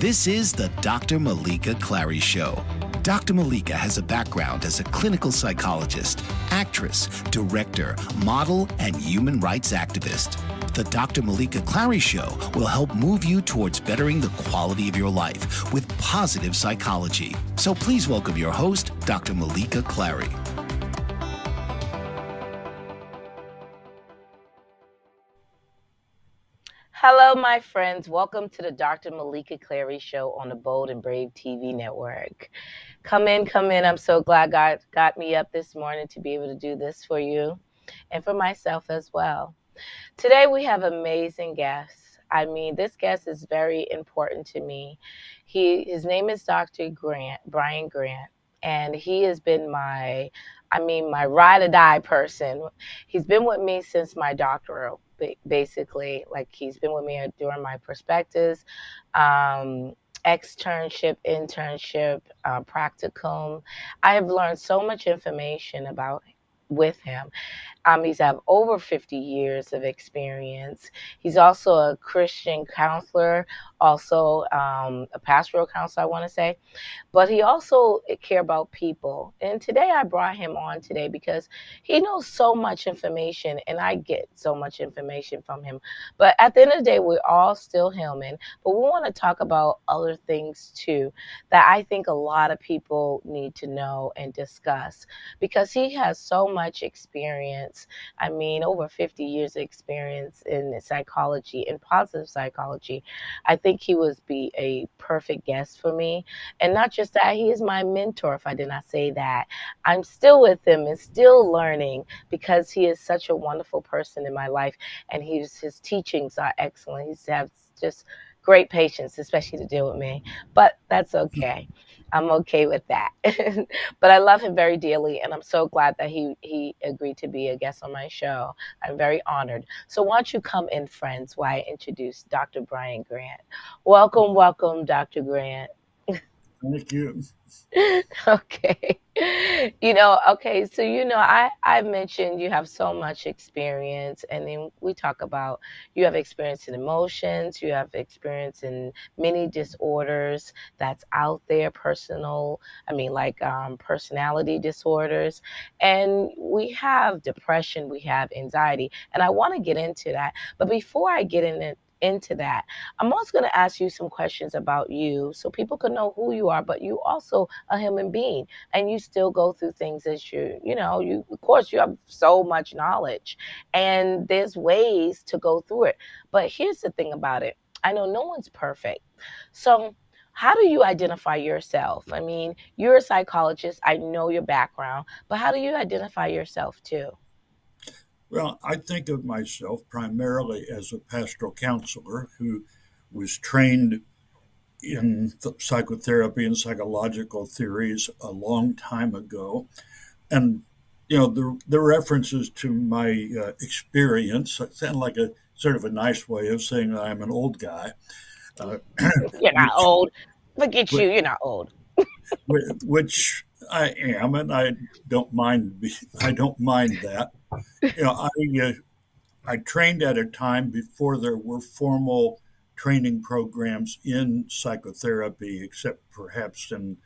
This is the Dr. Meleeka Clary Show. Dr. Meleeka has a background as a clinical psychologist, actress, director, model, and human rights activist. The Dr. Meleeka Clary Show will help move you towards bettering the quality of your life with positive psychology. So please welcome your host, Dr. Meleeka Clary. Hello, my friends. Welcome to the Dr. Meleeka Clary Show on the Bold and Brave TV network. Come in, come in. I'm so glad God got me up this morning to be able to do this for you and for myself as well. Today we have amazing guests. This guest is very important to me. His name is Dr. Brian Grant, and he has been my ride or die person. He's been with me since my doctoral, basically. Like, he's been with me during my prospectus, externship, internship, practicum. I have learned so much information with him. He's have over 50 years of experience. He's also a Christian counselor, also a pastoral counselor, I want to say. But he also care about people. And today I brought him on today because he knows so much information, and I get so much information from him. But at the end of the day, we're all still human. But we want to talk about other things too that I think a lot of people need to know and discuss, because he has so much experience. Over 50 years of experience in psychology and positive psychology. I think he would be a perfect guest for me. And not just that, he is my mentor, if I did not say that. I'm still with him and still learning, because he is such a wonderful person in my life, and his teachings are excellent. He has just great patience, especially to deal with me. But that's okay. I'm okay with that. But I love him very dearly, and I'm so glad that he agreed to be a guest on my show. I'm very honored. So why don't you come in, friends, while I introduce Dr. Brian Grant. Welcome, welcome, Dr. Grant. Thank you. Okay. I mentioned you have so much experience, and then we talk about you have experience in emotions, you have experience in many disorders that's out there, personality disorders, and we have depression, we have anxiety, and I want to get into that. But before I get into that, I'm also going to ask you some questions about you so people can know who you are, but you also a human being, and you still go through things as you of course you have so much knowledge, and there's ways to go through it. But here's the thing about it. I know no one's perfect. So how do you identify yourself? You're a psychologist. I know your background, but how do you identify yourself too? Well, I think of myself primarily as a pastoral counselor who was trained in psychotherapy and psychological theories a long time ago. And, the references to my experience sound like a sort of a nice way of saying that I'm an old guy, uh, You're not which, old. Forget you. which, You're not old. which I am, and I don't mind. I don't mind that. You know, I trained at a time before there were formal training programs in psychotherapy, except perhaps in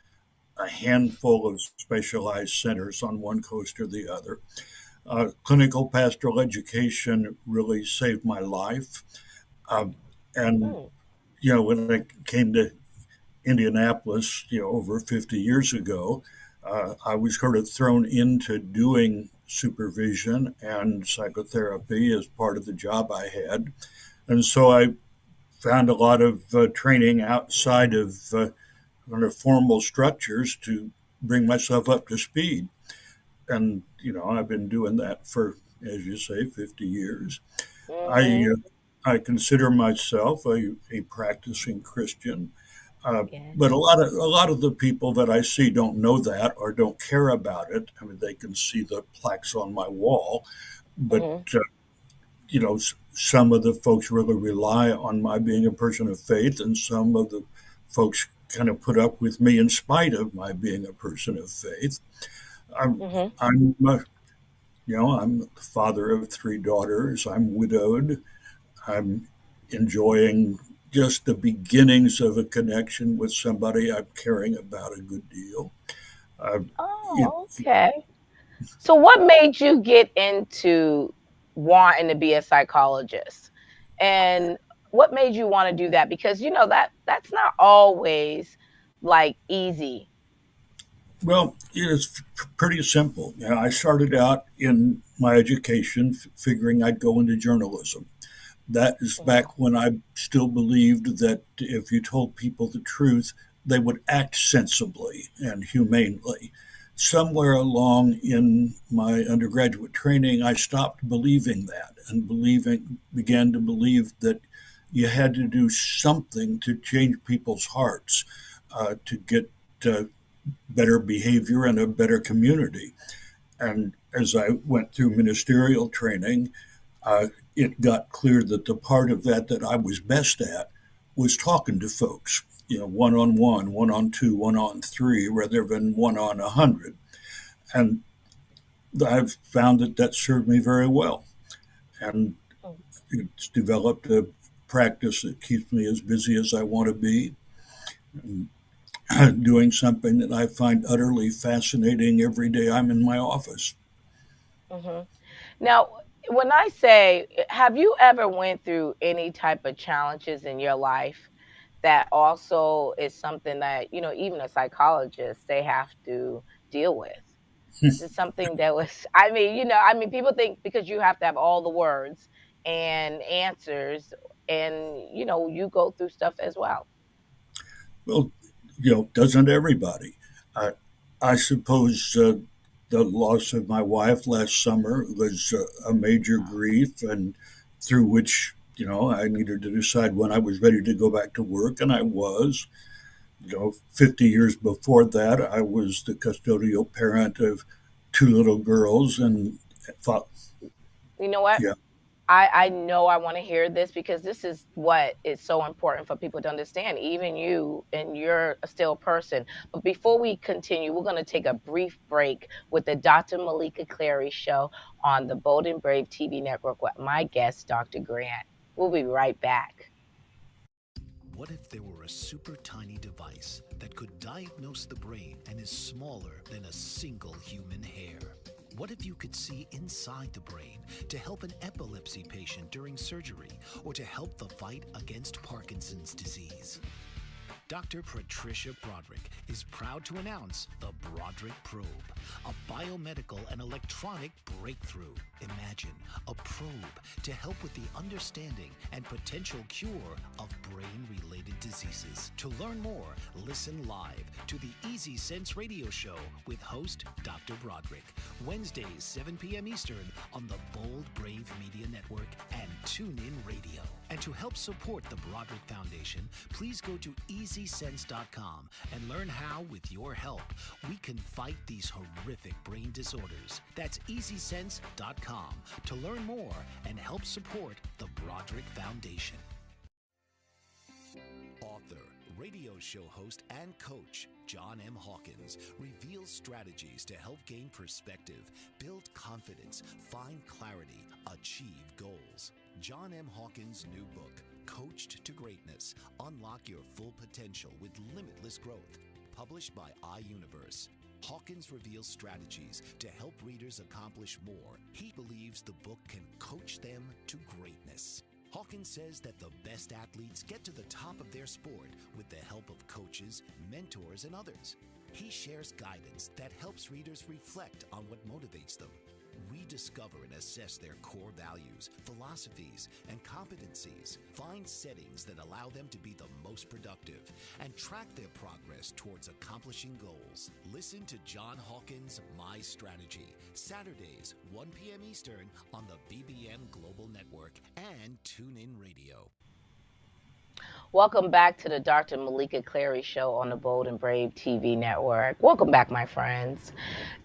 a handful of specialized centers on one coast or the other. Clinical pastoral education really saved my life. Um, and, Mm. when I came to Indianapolis, over 50 years ago, I was sort of thrown into doing supervision and psychotherapy as part of the job I had. And so I found a lot of training outside of kind of formal structures to bring myself up to speed. And, I've been doing that for, as you say, 50 years. I, Mhm. I consider myself a practicing Christian. But Yes. a lot of the people that I see don't know that or don't care about it. I mean, they can see the plaques on my wall, but Mhm. some of the folks really rely on my being a person of faith, and some of the folks kind of put up with me in spite of my being a person of faith. I'm, Mhm. I'm the father of three daughters. I'm widowed. I'm enjoying just the beginnings of a connection with somebody I'm caring about a good deal. Uh, it, Oh, okay. So what made you get into wanting to be a psychologist? And what made you want to do that? Because you know that's not always like easy. well, it's pretty simple. You know, I started out in my education figuring I'd go into journalism. That is Mhm. back when I still believed that if you told people the truth, they would act sensibly and humanely. Somewhere along in my undergraduate training, I stopped believing that and began to believe that you had to do something to change people's hearts to get uh, better behavior and a better community. And as I went through ministerial training, it got clear that the part of that I was best at was talking to folks, you know, one on one on two, one on three, rather than one on 100. And I've found that served me very well. And Mm. it's developed a practice that keeps me as busy as I want to be, and doing something that I find utterly fascinating every day I'm in my office. Mhm. Now, when I say, have you ever went through any type of challenges in your life that also is something that, you know, even a psychologist they have to deal with? Is it something that was I mean, you know, I mean people think because you have to have all the words and answers and you know, you go through stuff as well. Well, you know, doesn't everybody? I, I suppose the loss of my wife last summer was a major grief, and through which, you know, I needed to decide when I was ready to go back to work, and I was. You know, 50 years before that, I was the custodial parent of two little girls, and thought, You know what? yeah, I know I want to hear this because this is what is so important for people to understand, even you, and you're a still person. But before we continue, we're going to take a brief break with the Dr. Meleeka Clary show on the Bold and Brave TV network with my guest, Dr. Grant. We'll be right back. What if there were a super tiny device that could diagnose the brain and is smaller than a single human hair? What if you could see inside the brain to help an epilepsy patient during surgery or to help the fight against Parkinson's disease? Dr. Patricia Broderick is proud to announce the Broderick Probe, a biomedical and electronic breakthrough. Imagine a probe to help with the understanding and potential cure of brain-related diseases. To learn more, listen live to the Easy Sense radio show with host Dr. Broderick, Wednesdays 7 p.m. Eastern on the Bold Brave Media Network and TuneIn Radio. And to help support the Broderick Foundation, please go to EasySense.com and learn how, with your help, we can fight these horrific brain disorders. That's EasySense.com to learn more and help support the Broderick Foundation. Author, radio show host, and coach John M. Hawkins reveals strategies to help gain perspective, build confidence, find clarity, achieve goals. John M. Hawkins' new book, Coached to Greatness, Unlock Your Full Potential with Limitless Growth, published by iUniverse. Hawkins reveals strategies to help readers accomplish more. He believes the book can coach them to greatness. Hawkins says that the best athletes get to the top of their sport with the help of coaches, mentors, and others. He shares guidance that helps readers reflect on what motivates them. We discover and assess their core values, philosophies, and competencies, find settings that allow them to be the most productive, and track their progress towards accomplishing goals. Listen to John Hawkins' My Strategy, Saturdays, 1 p.m. Eastern on the BBM Global Network and TuneIn Radio. Welcome back to the Dr. Meleeka Clary show on the Bold and Brave TV network. Welcome back, my friends.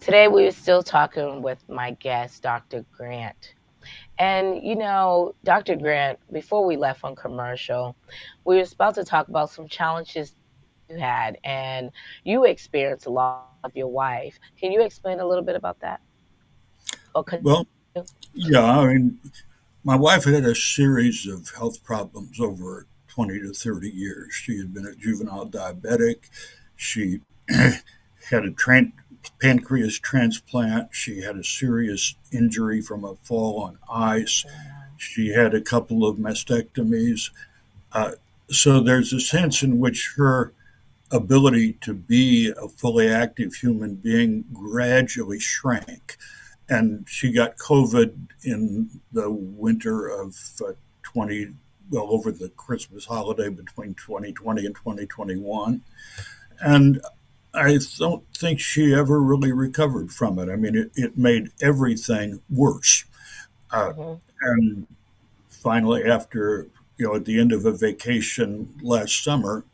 Today we're still talking with my guest, Dr. Grant. And you know, Dr. Grant, before we left on commercial, we were about to talk about some challenges you had and you experienced a lot of your wife. Can you explain a little bit about that? Or could well, you? yeah, I mean, my wife had a series of health problems over 20 to 30 years. She had been a juvenile diabetic. She had a pancreas transplant. She had a serious injury from a fall on ice. Wow. She had a couple of mastectomies. Uh, so there's a sense in which her ability to be a fully active human being gradually shrank. And she got COVID in the winter of 20, well, over the Christmas holiday between 2020 and 2021. And I don't think she ever really recovered from it. I mean, it made everything worse. Uh, Mhm. and finally, after, at the end of a vacation last summer,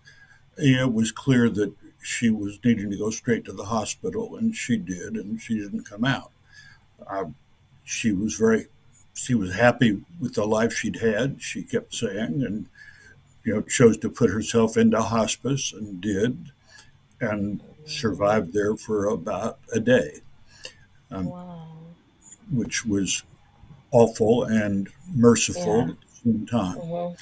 it was clear that she was needing to go straight to the hospital, and she did, and she didn't come out. Uh, she was very, she was happy with the life she'd had. She kept saying, and chose to put herself into hospice and did, and Mhm. survived there for about a day, um, Wow. which was awful and merciful Yeah. at the same time. Mhm.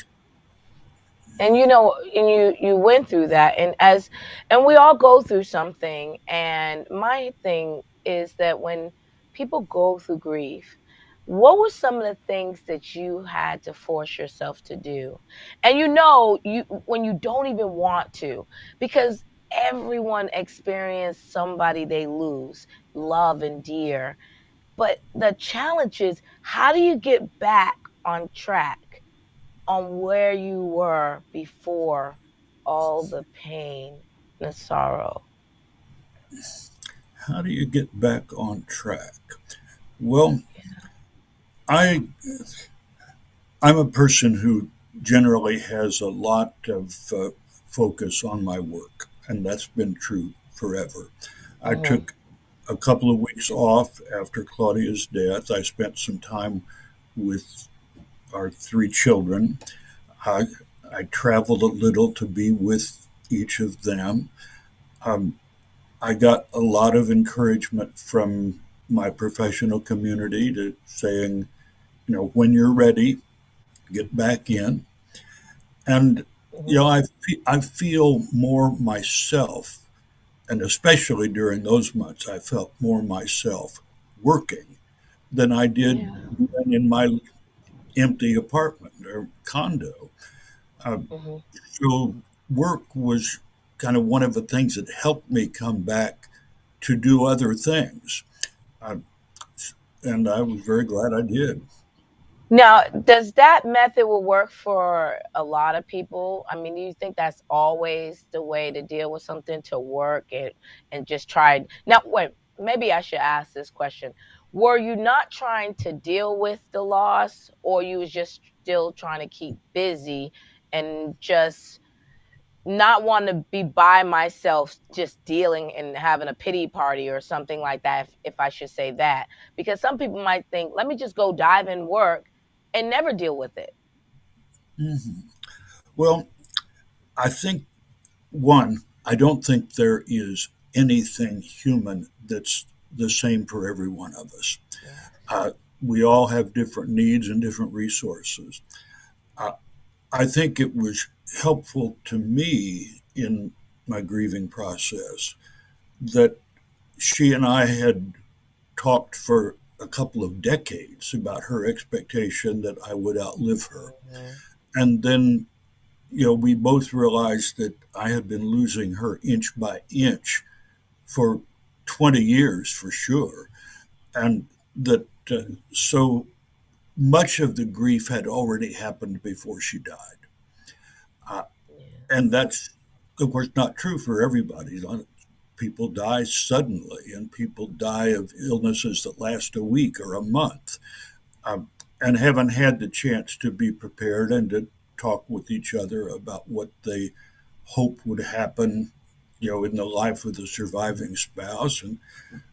And you went through that, and we all go through something. And my thing is that when people go through grief, what were some of the things that you had to force yourself to do? And you when you don't even want to, because everyone experienced somebody they lose, love and dear. But the challenge is, how do you get back on track on where you were before all the pain and sorrow? How do you get back on track? Well, I I'm a person who generally has a lot of focus on my work, and that's been true forever. I Mhm. took a couple of weeks off after Claudia's death. I spent some time with our three children. I, I traveled a little to be with each of them. Um, I got a lot of encouragement from my professional community to saying, when you're ready, get back in. And, Mhm. I feel more myself, and especially during those months, I felt more myself working than I did Yeah. even in my empty apartment or condo. Uh, Mhm. so work was kind of one of the things that helped me come back to do other things. Uh, and I was very glad I did. Now, does that method will work for a lot of people? I mean, do you think that's always the way to deal with something, to work and just try? Now, wait, maybe I should ask this question. Were you not trying to deal with the loss, or you was just still trying to keep busy and just not want to be by myself just dealing and having a pity party or something like that, if I should say that? Because some people might think, let me just go dive in work and never deal with it. Mhm. Well, I think, one, I don't think there is anything human that's the same for every one of us. Yes. Uh, we all have different needs and different resources. Uh, I think it was helpful to me in my grieving process that she and I had talked for a couple of decades about her expectation that I would outlive her. Mhm. And then, we both realized that I had been losing her inch by inch for 20 years for sure. And that so much of the grief had already happened before she died. Uh, and Yes. that's, of course, not true for everybody. People die suddenly, and people die of illnesses that last a week or a month, um, and haven't had the chance to be prepared and to talk with each other about what they hope would happen, in the life of the surviving spouse. And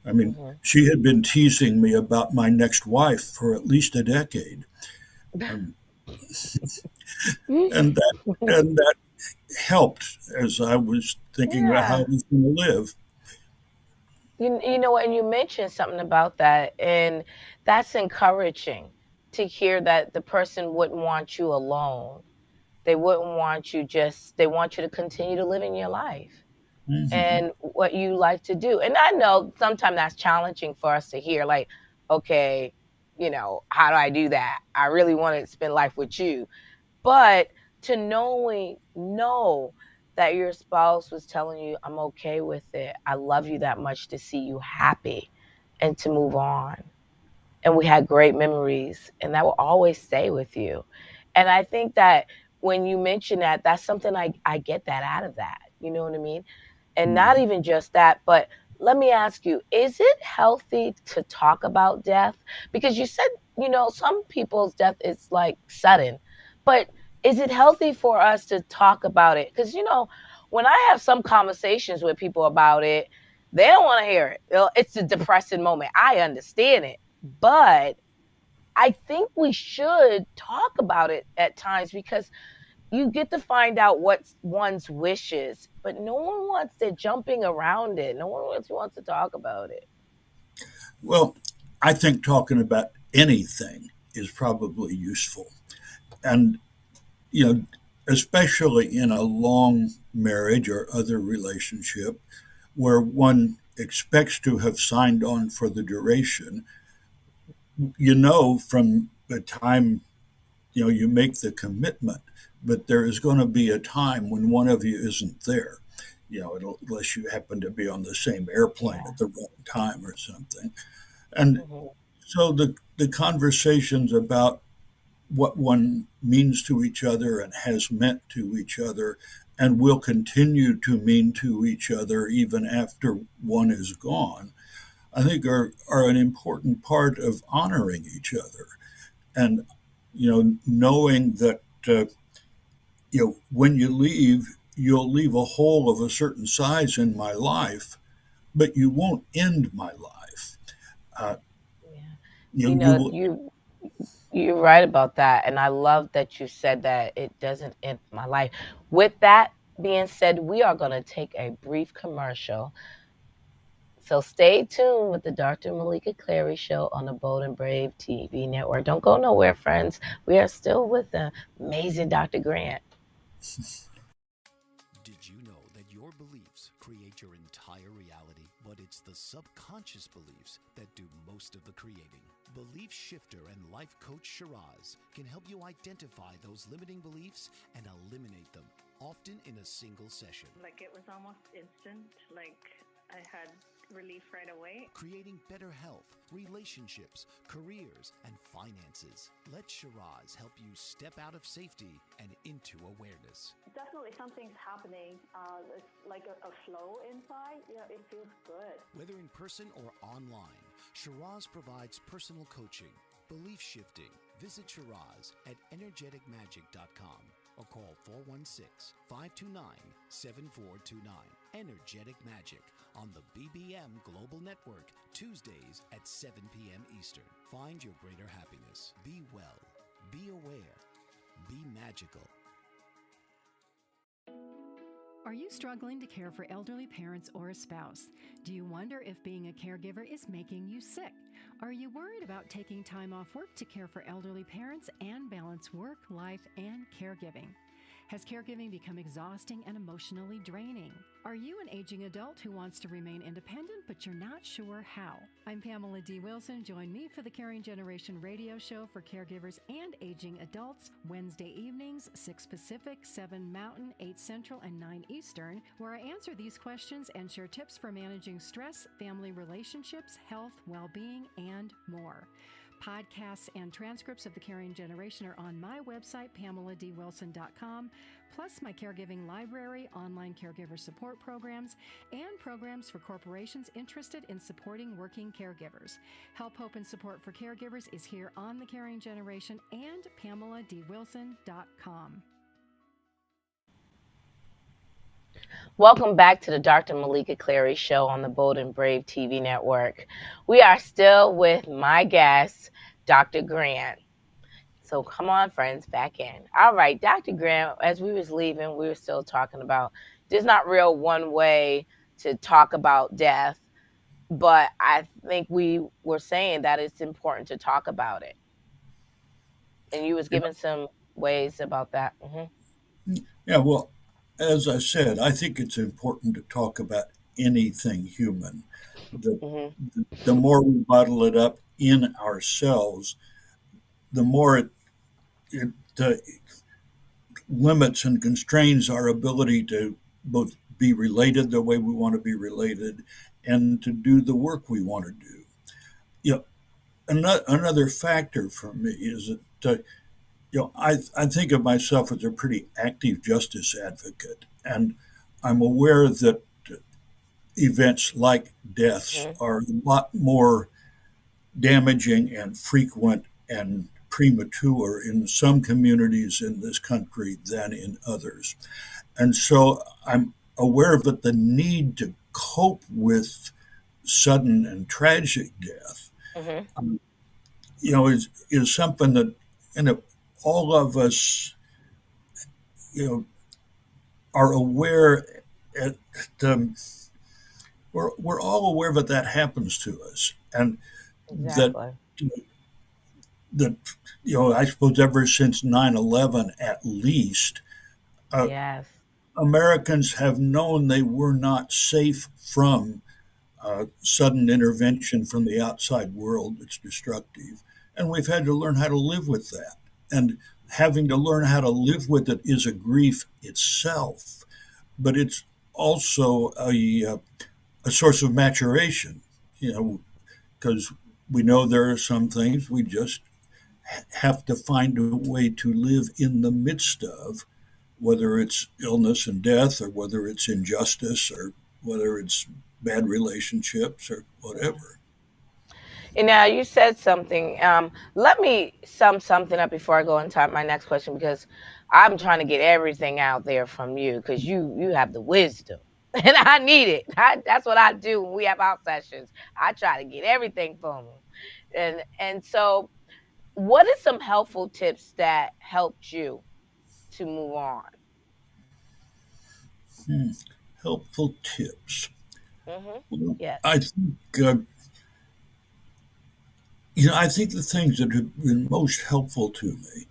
I mean, Mhm. she had been teasing me about my next wife for at least a decade, um, and that helped as I was thinking about how I Yeah. was going to live. And you mentioned something about that, and that's encouraging to hear that the person wouldn't want you alone. They wouldn't want you they want you to continue to live in your life Hmm. and what you like to do. And I know sometimes that's challenging for us to hear, like, okay, how do I do that? I really want to spend life with you. But to know that your spouse was telling you, I'm okay with it. I love you that much to see you happy and to move on. And we had great memories, and that will always stay with you. And I think that when you mention that, that's something I get that out of that. You know what I mean? And not even just that, but let me ask you, is it healthy to talk about death? Because you said, some people's death is like sudden, but is it healthy for us to talk about it? Because, when I have some conversations with people about it, they don't want to hear it. It's a depressing moment. I understand it. But I think we should talk about it at times because you get to find out what's one's wishes, but no one wants to jumping around it. No one wants to talk about it. Well, I think talking about anything is probably useful. And, you know, especially in a long marriage or other relationship where one expects to have signed on for the duration, from the time, you make the commitment, but there is going to be a time when one of you isn't there. Unless you happen to be on the same airplane Yeah. at the wrong time or something. And Hmm. so the conversations about what one means to each other and has meant to each other and will continue to mean to each other even after one is gone, I think are an important part of honoring each other. And, knowing that, when you leave, you'll leave a hole of a certain size in my life, but you won't end my life. Uh, Yeah. you You know, you know, will. you're right about that, and I love that you said that it doesn't end my life. With that being said, we are going to take a brief commercial. So stay tuned with the Dr. Meleeka Clary Show on the Bold and Brave TV network. Don't go nowhere, friends. We are still with the amazing Dr. Grant. Did you know that your beliefs create your entire reality, but it's the subconscious beliefs that do most of the creating? Belief shifter and life coach Shiraz can help you identify those limiting beliefs and eliminate them, often in a single session. Like it was almost instant, like I had relief right away. Creating better health, relationships, careers, and finances. Let Shiraz help you step out of safety and into awareness. Definitely something's happening. It's like a flow inside. It feels good. Whether in person or online, Shiraz provides personal coaching, belief shifting. Visit Shiraz at energeticmagic.com or call 416-529-7429. Energetic Magic on the BBM Global Network, Tuesdays at 7 p.m. Eastern. Find your greater happiness. Be well. Be aware. Be magical. Are you struggling to care for elderly parents or a spouse? Do you wonder if being a caregiver is making you sick? Are you worried about taking time off work to care for elderly parents and balance work, life, and caregiving? Has caregiving become exhausting and emotionally draining? Are you an aging adult who wants to remain independent, but you're not sure how? I'm Pamela D. Wilson. Join me for the Caring Generation radio show for caregivers and aging adults, Wednesday evenings, 6 Pacific, 7 Mountain, 8 Central, and 9 Eastern, where I answer these questions and share tips for managing stress, family relationships, health, well-being, and more. Podcasts and transcripts of The Caring Generation are on my website, PamelaDWilson.com, plus my caregiving library, online caregiver support programs, and programs for corporations interested in supporting working caregivers. Help, hope, and support for caregivers is here on The Caring Generation and PamelaDWilson.com. Welcome back to the Dr. Meleeka Clary Show on the Bold and Brave TV network. We are still with my guest, Dr. Grant. So come on, friends, back in. All right, Dr. Grant, as we was leaving, we were still talking about there's not real one way to talk about death, but I think we were saying that it's important to talk about it. And you was giving some ways about that. Mm-hmm. Yeah, well, as I said, I think it's important to talk about anything human. The, Hmm. the more we bottle it up in ourselves, the more it limits and constrains our ability to both be related the way we want to be related and to do the work we want to do. You know, another factor for me is that I think of myself as a pretty active justice advocate, and I'm aware that events like deaths Hmm. are a lot more damaging and frequent and premature in some communities in this country than in others. And so I'm aware of it, the need to cope with sudden and tragic death, Hmm. um, is something that, all of us, you know, are aware. At, um, we're all aware that happens to us, and that Exactly. that I suppose ever since 9/11, at least, uh, Yes. Americans have known they were not safe from sudden intervention from the outside world that's destructive. And we've had to learn how to live with that. And having to learn how to live with it is a grief itself, but it's also a source of maturation, because we know there are some things we just have to find a way to live in the midst of, whether it's illness and death, or whether it's injustice, or whether it's bad relationships, or whatever. And now you said something. Let me sum something up before I go into my next question because I'm trying to get everything out there from you because you have the wisdom. And I need it. That's what I do when we have our sessions. I try to get everything from them. And so, what are some helpful tips that helped you to move on? Hmm. Helpful tips. Hmm. Well, Yes. I think I think the things that have been most helpful to me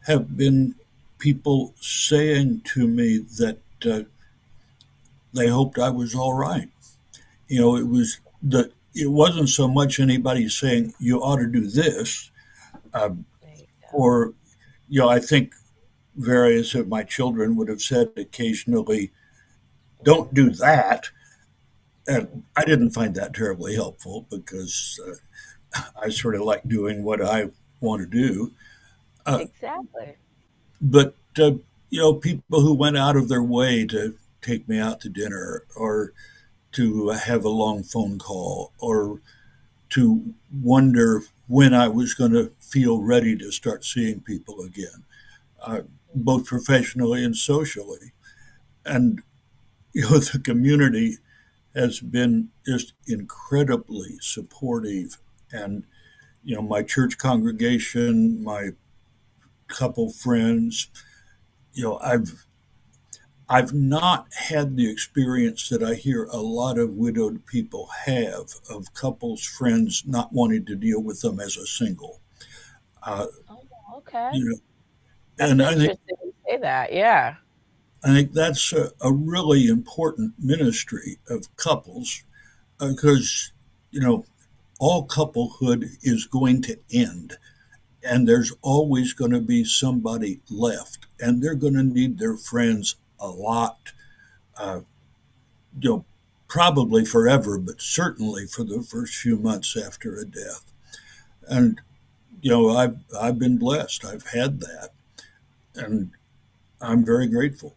have been people saying to me that they hoped I was all right. It was that it wasn't so much anybody saying you ought to do this, uh, There you go. or I think various of my children would have said occasionally, "Don't Hmm. do that," Hmm. and I didn't find that terribly helpful because I sort of like doing what I want to do. Uh, Exactly. but people who went out of their way to take me out to dinner, or to have a long phone call, or to wonder when I was going to feel ready to start seeing people again, uh, both professionally and socially. And the community has been just incredibly supportive. And my church congregation, my couple friends, I've not had the experience that I hear a lot of widowed people have, of couples, friends not wanting to deal with them as a single. Uh, Oh, okay. you know, That's and I think interesting you say that. Yeah. that's a really important ministry of couples, because all couplehood is going to end, and there's always going to be somebody left, and they're going to need their friends a lot. Uh, you know, Probably forever, but certainly for the first few months after a death. And I've been blessed. I've had that, and I'm very grateful.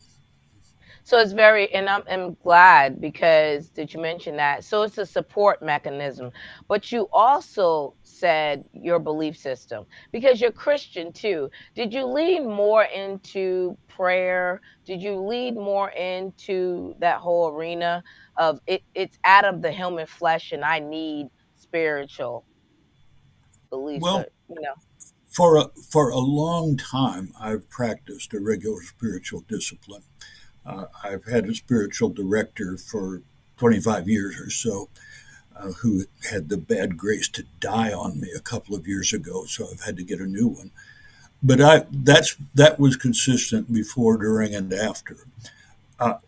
So it's very, and I'm glad because did you mention that? So it's a support mechanism, but you also said your belief system because you're Christian too. Did you lean more into prayer? Did you lead more into that whole arena of it? It's out of the human flesh, and I need spiritual beliefs, Well, or you know. for a long time, I've practiced a regular spiritual discipline. I've had a spiritual director for 25 years or so, who had the bad grace to die on me a couple of years ago, so I've had to get a new one. but that was consistent before, during, and after. Uh,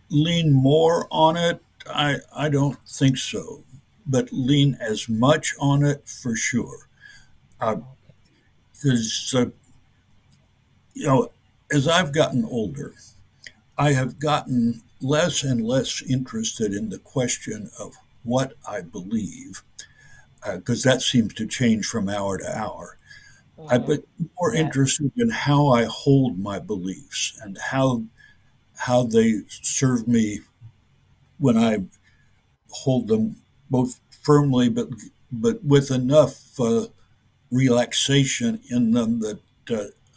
Lean more on it, I don't think so, but lean as much on it for sure. Okay. Because you know, as I've gotten older, I have gotten less and less interested in the question of what I believe, because that seems to change from hour to hour. I've Hmm. been more Yes. interested in how I hold my beliefs and how they serve me when I hold them both firmly, but with enough relaxation in them that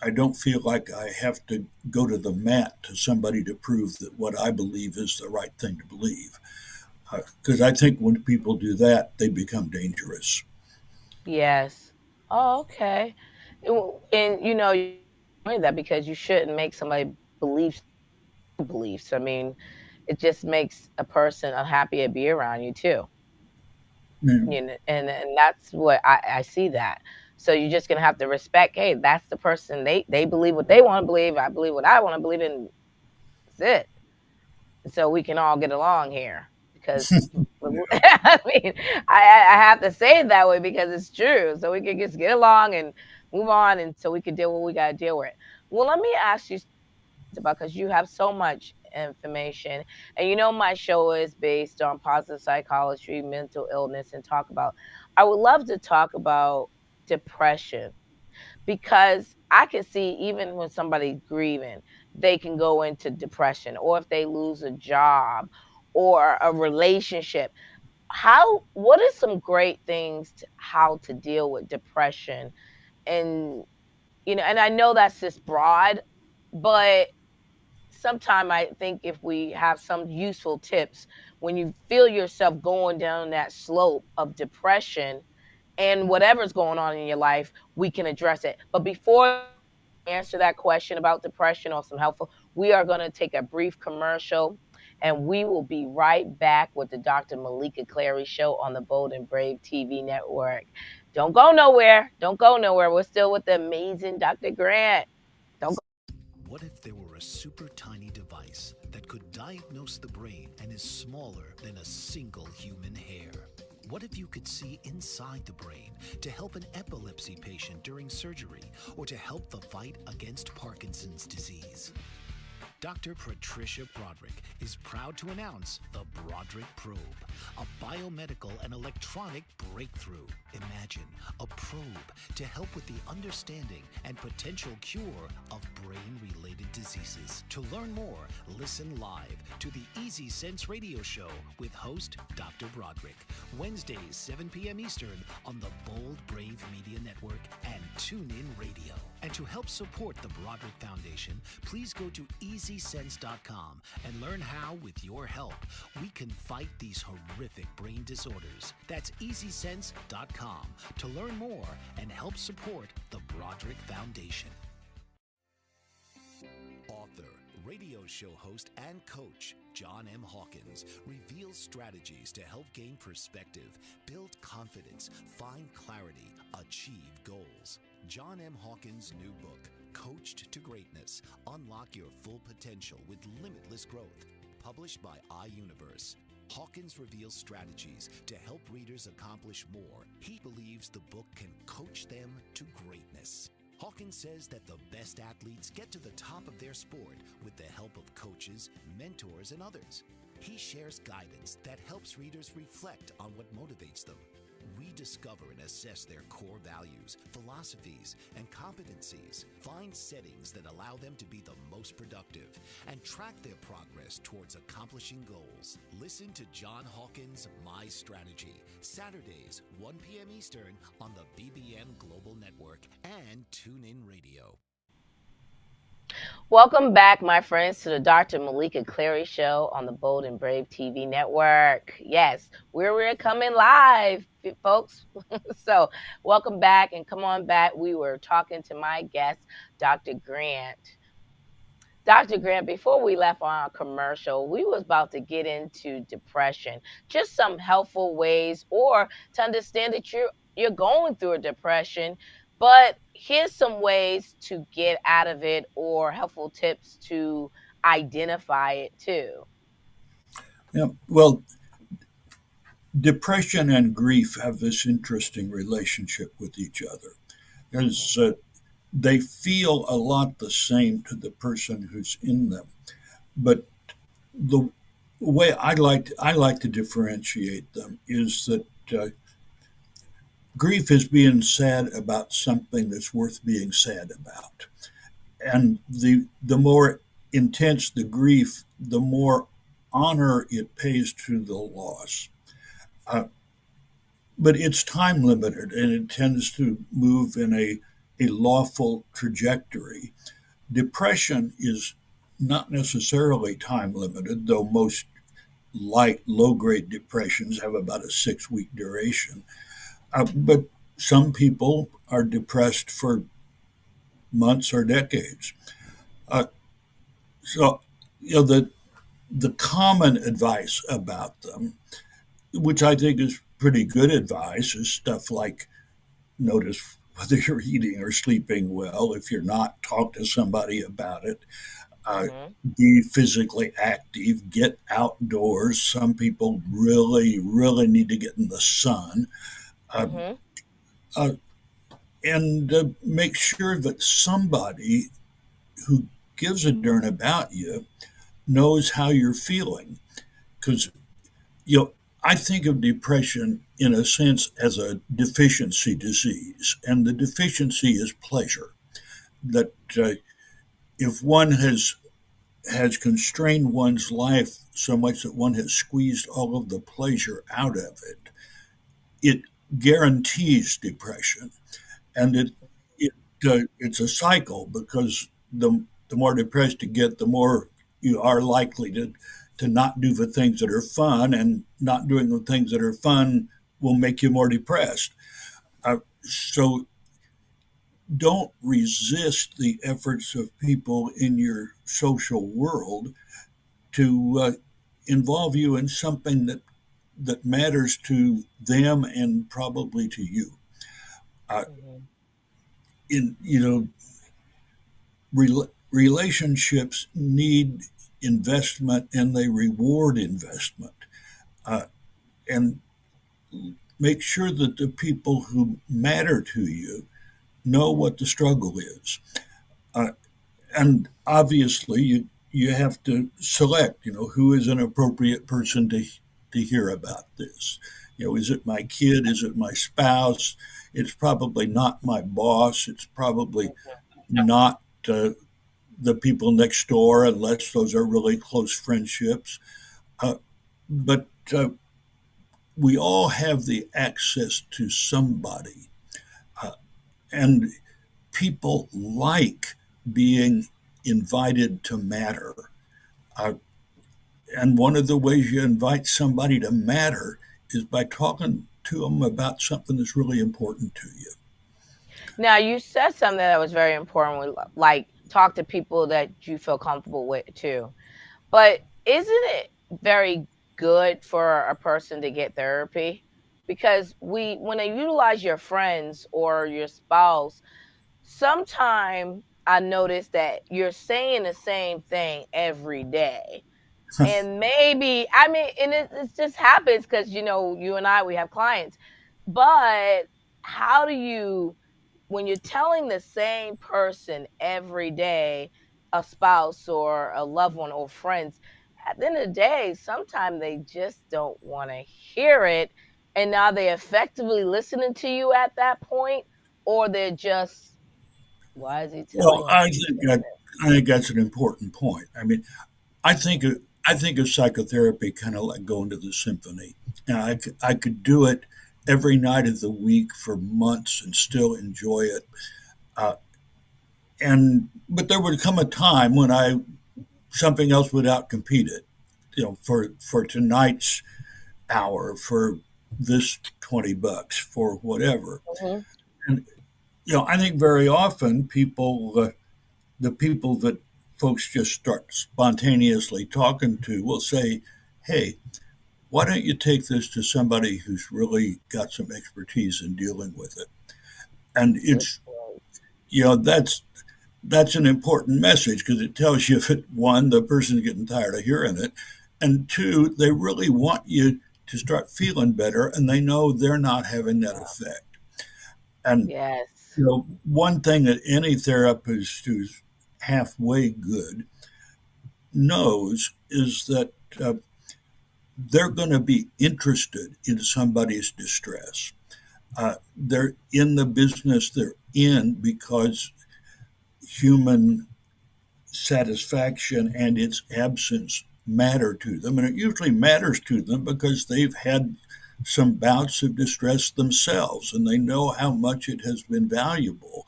I don't feel like I have to go to the mat to somebody to prove that what I believe is the right thing to believe. Because I think when people do that, they become dangerous. Yes. Oh, okay. And you know that because you shouldn't make somebody believe beliefs. I mean, it just makes a person unhappy to be around you too. Yeah. And that's what I see that. So you're just gonna have to respect. Hey, that's the person. They believe what they want to believe. I believe what I want to believe, and that's it. So we can all get along here because I mean I have to say it that way because it's true. So we can just get along and move on, and so we can deal with what we got to deal with. Well, let me ask you about because you have so much information, and my show is based on positive psychology, mental illness, and talk about. I would love to talk about depression because I can see even when somebody's grieving, they can go into depression, or if they lose a job or a relationship. What are some great things how to deal with depression? And and I know that's just broad, but sometimes I think if we have some useful tips when you feel yourself going down that slope of depression and whatever's going on in your life, we can address it. But before I answer that question about depression or some helpful, we are going to take a brief commercial and we will be right back with the Dr. Meleeka Clary show on the Bold and Brave TV network. Don't go nowhere. Don't go nowhere. We're still with the amazing Dr. Grant. Don't go. What if there were a super tiny device that could diagnose the brain and is smaller than a single human hair? What if you could see inside the brain to help an epilepsy patient during surgery or to help the fight against Parkinson's disease? Dr. Patricia Broderick is proud to announce the Broderick Probe, a biomedical and electronic breakthrough. Imagine a probe to help with the understanding and potential cure of brain-related diseases. To learn more, listen live to the Easy Sense radio show with host Dr. Broderick, Wednesdays 7 p.m. Eastern on the Bold Brave Media Network and TuneIn Radio. And to help support the Broderick Foundation, please go to EasySense.com and learn how, with your help, we can fight these horrific brain disorders. That's EasySense.com to learn more and help support the Broderick Foundation. Author, radio show host, and coach John M. Hawkins reveals strategies to help gain perspective, build confidence, find clarity, achieve goals. John M. Hawkins' new book, Coached to Greatness, Unlock Your Full Potential with Limitless Growth, published by iUniverse. Hawkins reveals strategies to help readers accomplish more. He believes the book can coach them to greatness. Hawkins says that the best athletes get to the top of their sport with the help of coaches, mentors, and others. He shares guidance that helps readers reflect on what motivates them. We discover and assess their core values, philosophies, and competencies, find settings that allow them to be the most productive, and track their progress towards accomplishing goals. Listen to John Hawkins' My Strategy, Saturdays, 1 p.m. Eastern on the BBM Global Network and TuneIn Radio. Welcome back, my friends, to the Dr. Meleeka Clary show on the Bold and Brave TV network. Yes, we're coming live, folks. So welcome back and come on back. We were talking to my guest, Dr. Grant. Dr. Grant, before we left on our commercial, we was about to get into depression, just some helpful ways or to understand that you're going through a depression. But here's some ways to get out of it or helpful tips to identify it too. Yeah. Well, depression and grief have this interesting relationship with each other. As they feel a lot the same to the person who's in them, but the way I like to differentiate them is that grief is being sad about something that's worth being sad about, and the more intense the grief, the more honor it pays to the loss. Uh, but it's time limited, and it tends to move in a lawful trajectory. Depression is not necessarily time limited, though most light, low grade depressions have about a 6 week duration. But some people are depressed for months or decades. Uh, so, the common advice about them, which I think is pretty good advice, is stuff like notice whether you're eating or sleeping well. If you're not, talk to somebody about it. Uh, Mhm. be physically active, get outdoors. Some people really, really need to get in the sun. Uh, Mhm. uh, and make sure that somebody who gives a darn about you knows how you're feeling. Because, you know, I think of depression in a sense as a deficiency disease, and the deficiency is pleasure. That if one has constrained one's life so much that one has squeezed all of the pleasure out of it, it guarantees depression, and it it's a cycle because the more depressed you get, the more you are likely to not do the things that are fun, and not doing the things that are fun will make you more depressed. So don't resist the efforts of people in your social world to involve you in something that matters to them and probably to you. Uh, Mhm. in relationships need investment, and they reward investment. Uh, and make sure that the people who matter to you know what the struggle is. Uh, and obviously, you have to select. Who is an appropriate person to hear about this. Is it my kid? Is it my spouse? It's probably not my boss. It's probably not the people next door, unless those are really close friendships. Uh, but we all have the access to somebody, uh, and people like being invited to matter. Uh, and one of the ways you invite somebody to matter is by talking to them about something that's really important to you. Now, you said something that was very important with like talk to people that you feel comfortable with too. But isn't it very good for a person to get therapy? Because when they utilize your friends or your spouse, sometime I notice that you're saying the same thing every day. And maybe, I mean, and it just happens because, you and I, we have clients. But how do you, when you're telling the same person every day, a spouse or a loved one or friends, at the end of the day, sometimes they just don't want to hear it. And now they effectively listening to you at that point, or they're just, why is he Well, telling us the same? I think that's an important point. I mean, I think of, I think of psychotherapy kind of like going to the symphony. I could do it every night of the week for months and still enjoy it. Uh, but there would come a time when I something else would outcompete it. For tonight's hour, for this $20, for whatever. Mhm. And I think very often the people that folks just start spontaneously talking to will say, "Hey, why don't you take this to somebody who's really got some expertise in dealing with it?" And Good it's you know, that's an important message because it tells you that one, the person's getting tired of hearing it, and two, they really want you to start feeling better, and they know they're not having that effect. And Yes. you know, one thing that any therapist who's halfway good knows is that they're going to be interested in somebody's distress. They're in the business they're in because human satisfaction and its absence matter to them. And it usually matters to them because they've had some bouts of distress themselves and they know how much it has been valuable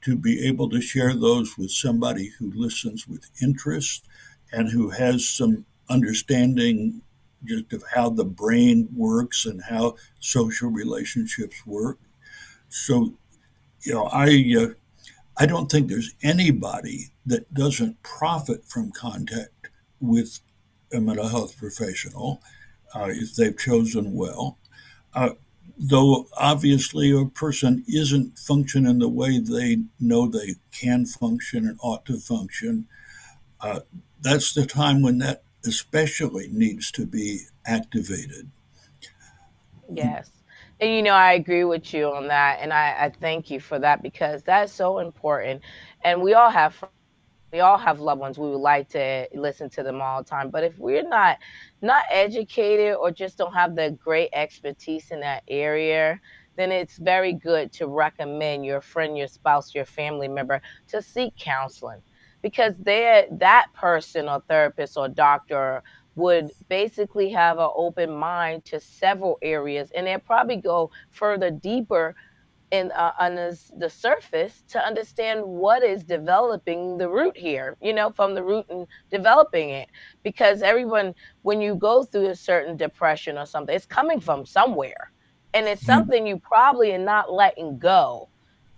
to be able to share those with somebody who listens with interest and who has some understanding just of how the brain works and how social relationships work. So, you know, I don't think there's anybody that doesn't profit from contact with a mental health professional if they've chosen well. Uh, though obviously a person isn't functioning the way they know they can function and ought to function, uh, that's the time when that especially needs to be activated. Yes. And I agree with you on that. And I thank you for that because that's so important. And we all have loved ones. We would like to listen to them all the time. But if we're not educated or just don't have the great expertise in that area, then it's very good to recommend your friend, your spouse, your family member to seek counseling because that person or therapist or doctor would basically have an open mind to several areas and they'll probably go further deeper in on the surface to understand what is developing the root here, from the root and developing it. Because everyone, when you go through a certain depression or something, it's coming from somewhere. And it's something you probably are not letting go.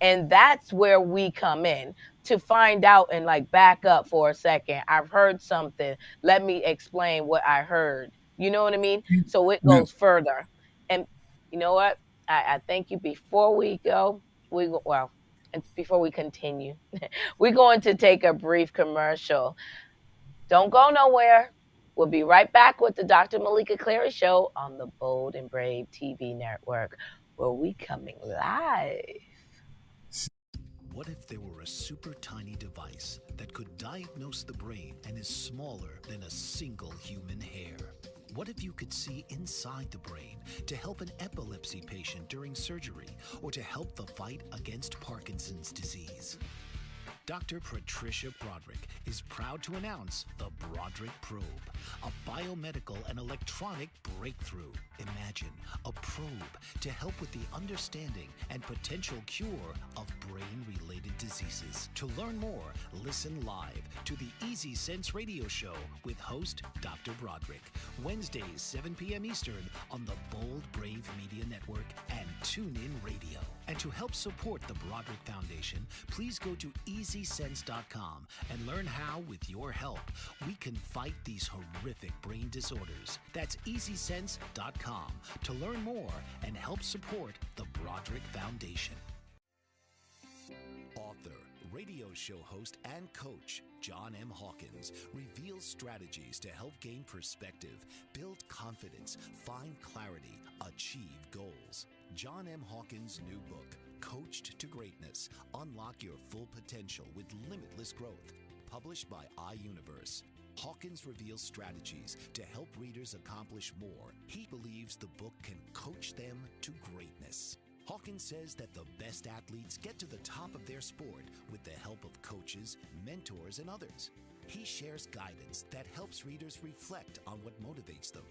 And that's where we come in to find out and like back up for a second. I've heard something. Let me explain what I heard. You know what I mean? So it Yeah. goes further. And you know what? I thank you. Before we go, and before we continue, we're going to take a brief commercial. Don't go nowhere. We'll be right back with the Dr. Meleeka Clary Show on the Bold and Brave TV network, where we coming live. What if there were a super tiny device that could diagnose the brain and is smaller than a single human hair? What if you could see inside the brain to help an epilepsy patient during surgery or to help the fight against Parkinson's disease? Dr. Patricia Broderick is proud to announce the Broderick Probe, a biomedical and electronic breakthrough. Imagine a probe to help with the understanding and potential cure of brain-related diseases. To learn more, listen live to the Easy Sense Radio Show with host Dr. Broderick, Wednesdays 7 p.m. Eastern on the Bold Brave Media Network and TuneIn Radio. And to help support the Broderick Foundation, please go to EasySense.com and learn how, with your help, we can fight these horrific brain disorders. That's EasySense.com to learn more and help support the Broderick Foundation. Author, radio show host, and coach John M. Hawkins reveals strategies to help gain perspective, build confidence, find clarity, achieve goals. John M. Hawkins' new book, Coached to Greatness, Unlock Your Full Potential with Limitless Growth, published by iUniverse. Hawkins reveals strategies to help readers accomplish more. He believes the book can coach them to greatness. Hawkins says that the best athletes get to the top of their sport with the help of coaches, mentors, and others. He shares guidance that helps readers reflect on what motivates them,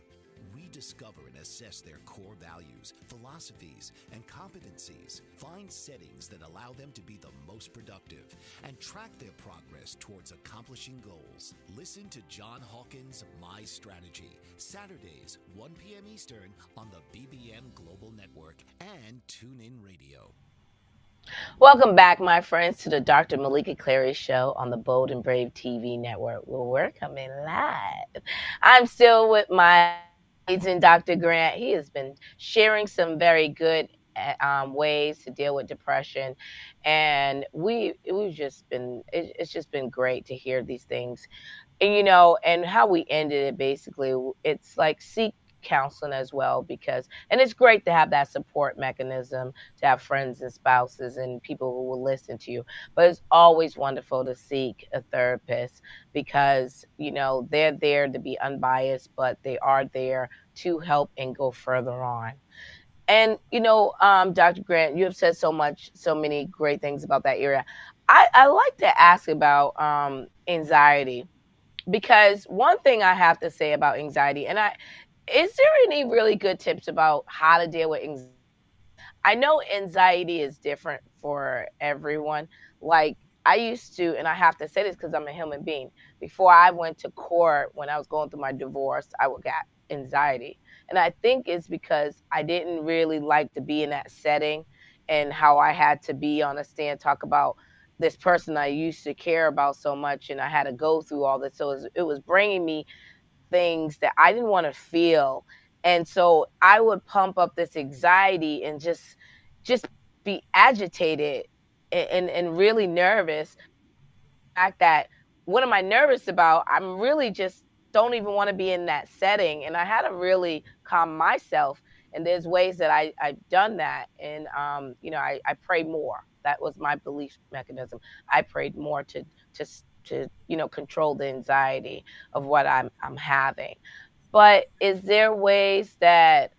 rediscover and assess their core values, philosophies, and competencies, find settings that allow them to be the most productive, and track their progress towards accomplishing goals. Listen to John Hawkins' My Strategy, Saturdays, 1 p.m. Eastern on the BBM Global Network and TuneIn Radio. Welcome back, my friends, to the Dr. Meleeka Clary Show on the Bold and Brave TV network, where we're coming live. I'm still with my amazing Dr. Grant. He has been sharing some very good ways to deal with depression, and we've just been it's just been great to hear these things. And and how we ended it, basically it's like seek counseling as well, because and it's great to have that support mechanism, to have friends and spouses and people who will listen to you, but it's always wonderful to seek a therapist, because they're there to be unbiased, but they are there to help and go further on. And Dr. Grant, you have said so many great things about that area. I like to ask about anxiety, because one thing I have to say about anxiety, and I is there any really good tips about how to deal with anxiety? I know anxiety is different for everyone. Like, I used to, and I have to say this because I'm a human being. Before I went to court, when I was going through my divorce, I would get anxiety. And I think it's because I didn't really like to be in that setting, and how I had to be on a stand, talk about this person I used to care about so much, and I had to go through all this. So it was bringing me things that I didn't want to feel. And so I would pump up this anxiety and just be agitated and really nervous. Fact that what am I nervous about? I'm really just don't even want to be in that setting. And I had to really calm myself. And there's ways that I've done that. And I pray more. That was my belief mechanism. I prayed more to control the anxiety of what I'm having. But is there ways that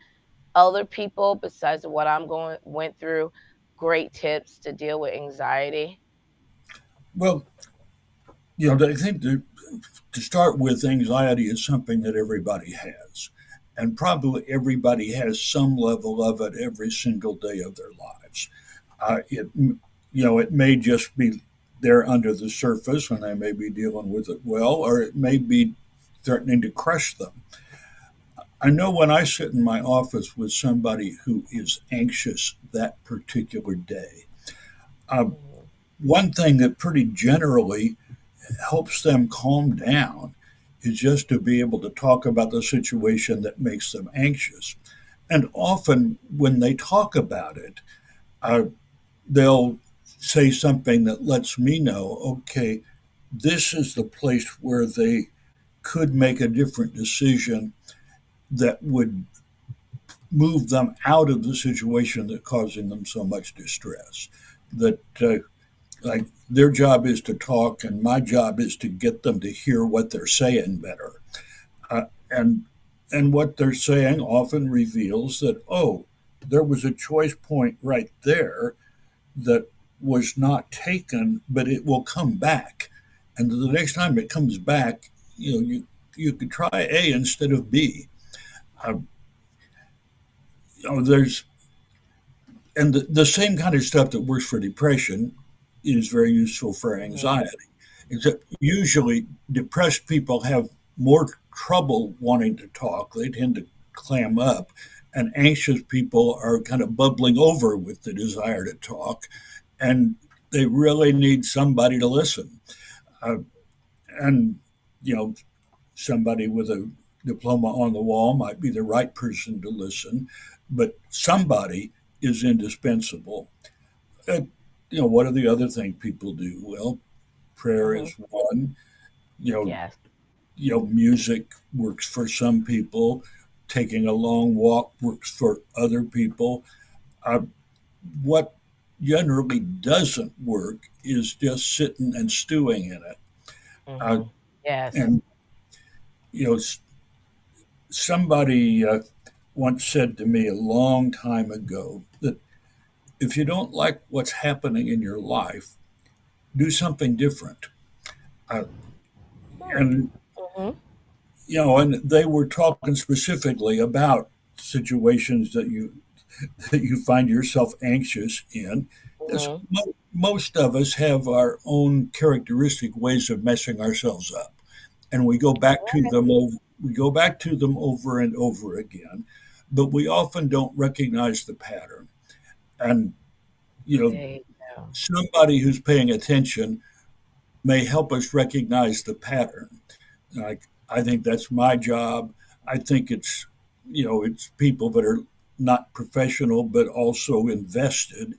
other people, besides what I'm going went through, great tips to deal with anxiety? Well, I think to start with, anxiety is something that everybody has. And probably everybody has some level of it every single day of their lives. It may just be there under the surface and they may be dealing with it well, or it may be threatening to crush them. I know when I sit in my office with somebody who is anxious that particular day, uh, Mhm. one thing that pretty generally helps them calm down is just to be able to talk about the situation that makes them anxious. And often, when they talk about it, uh, they'll say something that lets me know, okay, this is the place where they could make a different decision that would move them out of the situation that's causing them so much distress. That like their job is to talk, and my job is to get them to hear what they're saying better. Uh, and and what they're saying often reveals that, oh, there was a choice point right there that was not taken, but it will come back. And the next time it comes back, you could try A instead of B. Uh, there's and the same kind of stuff that works for depression is very useful for Mhm. anxiety. Except usually depressed people have more trouble wanting to talk. They tend to clam up, and anxious people are kind of bubbling over with the desire to talk, and they really need somebody to listen. Uh, and you know, somebody with a diploma on the wall might be the right person to listen, but somebody is indispensable. Uh, what are the other things people do? Well, prayer Mhm. is one. You know, Yes. music works for some people. Taking a long walk works for other people. Uh, what generally doesn't work is just sitting and stewing in it. Uh, Mhm. Yes. and you know, somebody once said to me a long time ago that if you don't like what's happening in your life, do something different. Uh, Hmm. and Mhm. and they were talking specifically about situations that you find yourself anxious in. This, Mhm. most of us have our own characteristic ways of messing ourselves up, and we go back to them over and over again, but we often don't recognize the pattern. And you know, There you go. somebody who's paying attention may help us recognize the pattern. Like, I think that's my job. I think it's people that are not professional, but also invested,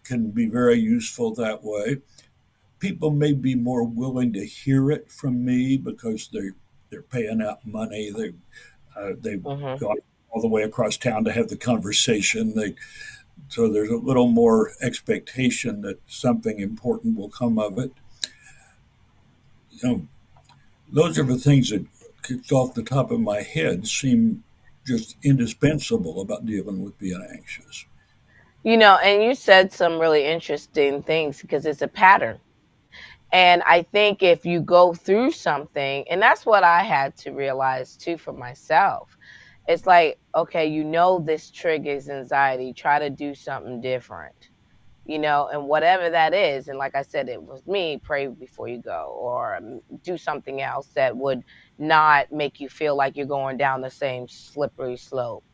can be very useful that way. People may be more willing to hear it from me because they're paying out money. They've Hmm. gone all the way across town to have the conversation. So there's a little more expectation that something important will come of it. You know, those are the things that kicked off the top of my head seem just indispensable about dealing with being anxious. And you said some really interesting things because it's a pattern. And I think if you go through something, and that's what I had to realize too for myself. It's like, okay, this triggers anxiety, try to do something different, and whatever that is. And like I said, it was me, pray before you go, or do something else that would not make you feel like you're going down the same slippery slope.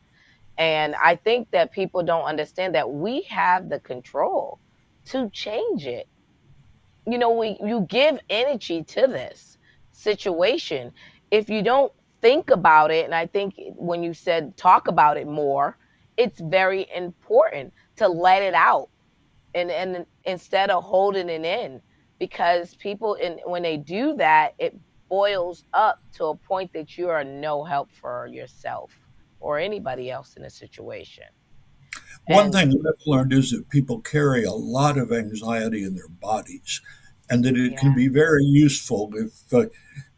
And I think that people don't understand that we have the control to change it. You give energy to this situation. If you don't think about it, and I think when you said talk about it more, it's very important to let it out, and instead of holding it in, because people, when they do that, it boils up to a point that you are no help for yourself or anybody else in a situation. One And thing that I've learned is that people carry a lot of anxiety in their bodies, and that it can yeah, be very useful if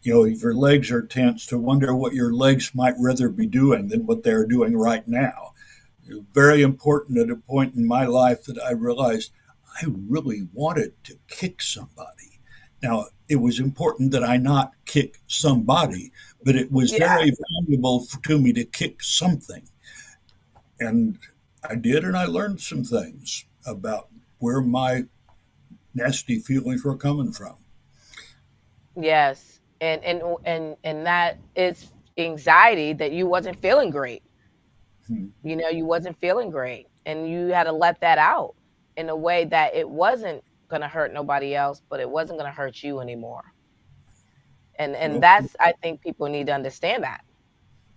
your legs are tense to wonder what your legs might rather be doing than what they're doing right now. It was very important at a point in my life that I realized I really wanted to kick somebody. Now, it was important that I not kick somebody, but it was yeah, very valuable to me to kick something. And I did, and I learned some things about where my nasty feelings were coming from. yes. And that is anxiety that you wasn't feeling great. Hmm. You wasn't feeling great, and you had to let that out in a way that it wasn't going to hurt nobody else, but it wasn't going to hurt you anymore. And Well, that's, I think people need to understand that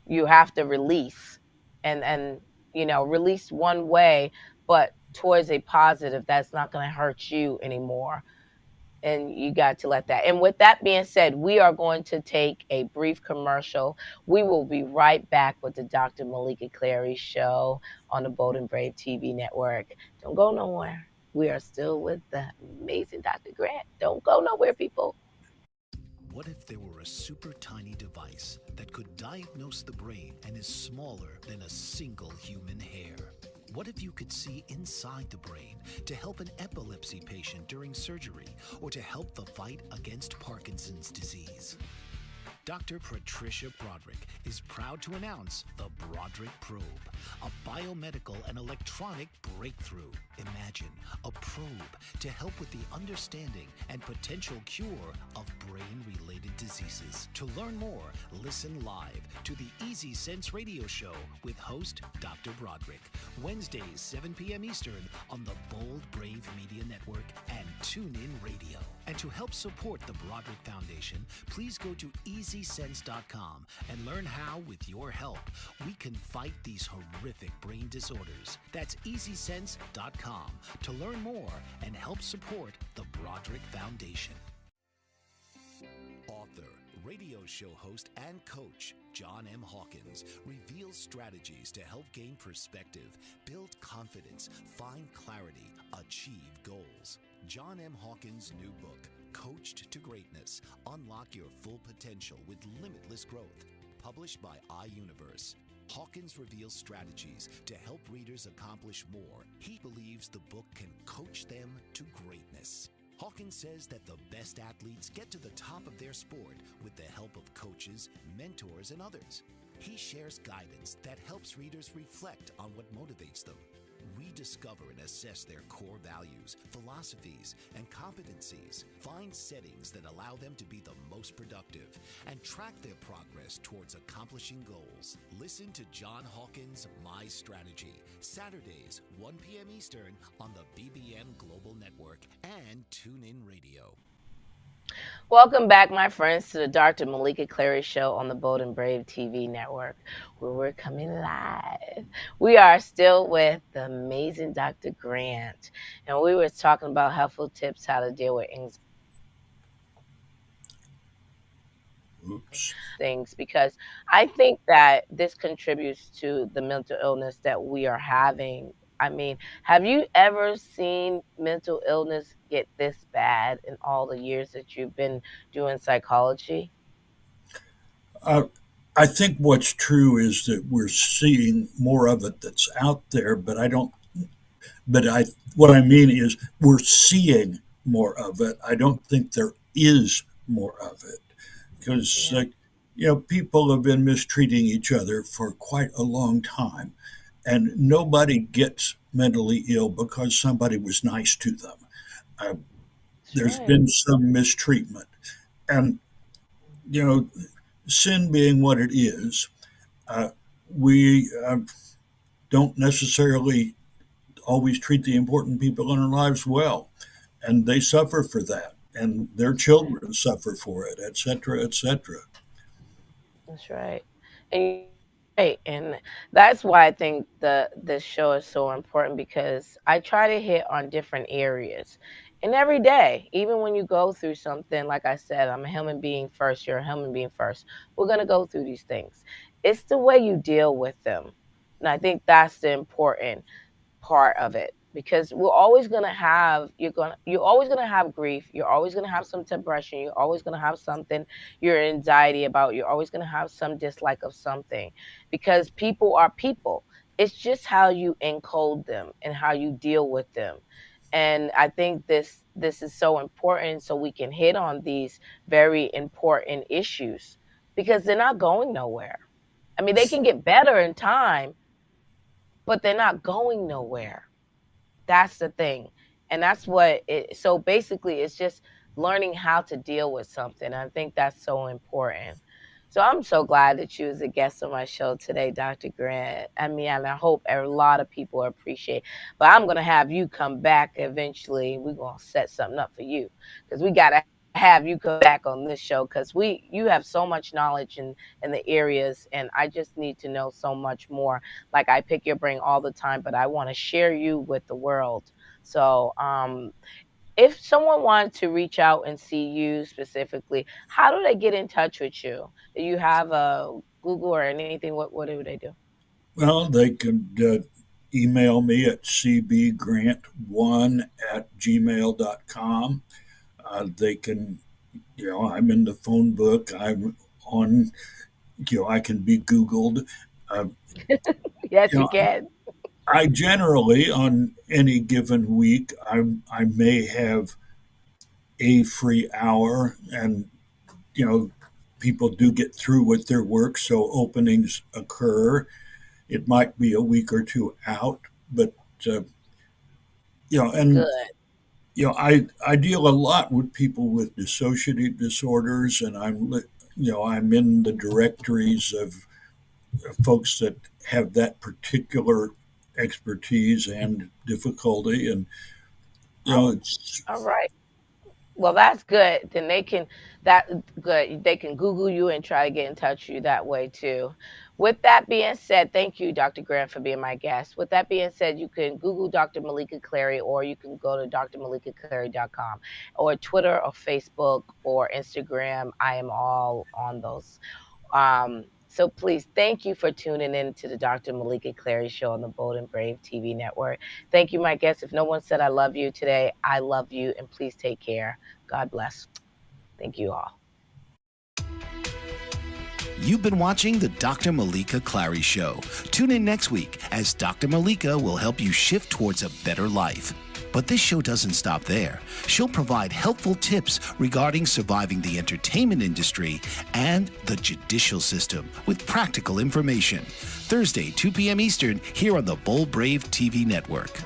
you have to release, and release one way, but towards a positive that's not going to hurt you anymore. And you got to let that. And with that being said, we are going to take a brief commercial. We will be right back with the Dr. Meleeka Clary show on the Bold and Brave TV network. Don't go nowhere. We are still with the amazing Dr. Grant. Don't go nowhere, people. What if there were a super tiny device that could diagnose the brain and is smaller than a single human hair? What if you could see inside the brain to help an epilepsy patient during surgery or to help the fight against Parkinson's disease? Dr. Patricia Broderick is proud to announce the Broderick Probe, a biomedical and electronic breakthrough. Imagine a probe to help with the understanding and potential cure of brain-related diseases. To learn more, listen live to the Easy Sense radio show with host Dr. Broderick, Wednesdays 7 p.m. Eastern on the Bold Brave Media Network and TuneIn Radio. And to help support the Broderick Foundation, please go to EasySense.com and learn how, with your help, we can fight these horrific brain disorders. That's EasySense.com to learn more and help support the Broderick Foundation. Author, radio show host, and coach John M. Hawkins reveals strategies to help gain perspective, build confidence, find clarity, achieve goals. John M. Hawkins' new book, Coached to Greatness, Unlock Your Full Potential with Limitless Growth, published by iUniverse. Hawkins reveals strategies to help readers accomplish more. He believes the book can coach them to greatness. Hawkins says that the best athletes get to the top of their sport with the help of coaches, mentors, and others. He shares guidance that helps readers reflect on what motivates them. Rediscover and assess their core values, philosophies, and competencies. Find settings that allow them to be the most productive and track their progress towards accomplishing goals. Listen to John Hawkins' My Strategy, Saturdays, 1 p.m. Eastern on the BBM Global Network and TuneIn Radio. Welcome back, my friends, to the Dr. Meleeka Clary Show on the Bold and Brave TV network, where we're coming live. We are still with the amazing Dr. Grant, and we were talking about helpful tips how to deal with anxiety Oops. things, because I think that this contributes to the mental illness that we are having. I mean, have you ever seen mental illness get this bad in all the years that you've been doing psychology? Uh, I think what's true is that we're seeing more of it that's out there, but I don't. But I, what I mean is, we're seeing more of it. I don't think there is more of it because, Yeah, people have been mistreating each other for quite a long time, and nobody gets mentally ill because somebody was nice to them. Uh, that's there's right. been some mistreatment, and you know, sin being what it is, uh, we don't necessarily always treat the important people in our lives well, and they suffer for that, and their That's right. children suffer for it, et cetera, et cetera. That's right. And right. And that's why I think the this show is so important, because I try to hit on different areas. And every day, even when you go through something, like I said, I'm a human being first, you're a human being first. We're gonna go through these things. It's the way you deal with them. And I think that's the important part of it, because we're always going to have you're always going to have grief, you're always going to have some depression, you're always going to have something you're anxiety about, you're always going to have some dislike of something, because people are people. It's just how you encode them and how you deal with them. And I think this is so important, so we can hit on these very important issues, because they're not going nowhere. I mean, they can get better in time, but they're not going nowhere. That's the thing. And that's what it so basically it's just learning how to deal with something. I think that's so important. So I'm so glad that you was a guest on my show today, Dr. Grant. I mean, and I hope a lot of people appreciate. But I'm gonna have you come back eventually. We're gonna set something up for you, because we gotta have you come back on this show, because we you have so much knowledge in the areas, and I just need to know so much more. Like, I pick your brain all the time, but I want to share you with the world. So if someone wanted to reach out and see you specifically, how do they get in touch with you? Do you have a Google or anything? What do they do? Well, they could email me at cbgrant1@gmail.com. They can, I'm in the phone book. I'm on, I can be Googled. Uh, Yes, you you know, can. I generally, on any given week, I may have a free hour, and people do get through with their work, so openings occur. It might be a week or two out, but uh, and Good. I deal a lot with people with dissociative disorders, and I'm in the directories of folks that have that particular expertise and difficulty, and Oh, it's all right. Well, that's good. Then that good. They can Google you and try to get in touch with you that way too. With that being said, thank you, Dr. Grant, for being my guest. With that being said, you can Google Dr. Meleeka Clary, or you can go to drmeleekaclary.com, or Twitter or Facebook or Instagram. I am all on those. So please, thank you for tuning in to the Dr. Meleeka Clary Show on the Bold and Brave TV network. Thank you, my guests. If no one said I love you today, I love you, and please take care. God bless. Thank you all. You've been watching the Dr. Meleeka Clary Show. Tune in next week as Dr. Meleeka will help you shift towards a better life. But this show doesn't stop there. She'll provide helpful tips regarding surviving the entertainment industry and the judicial system with practical information. Thursday, 2 p.m. Eastern, here on the Bold Brave TV network.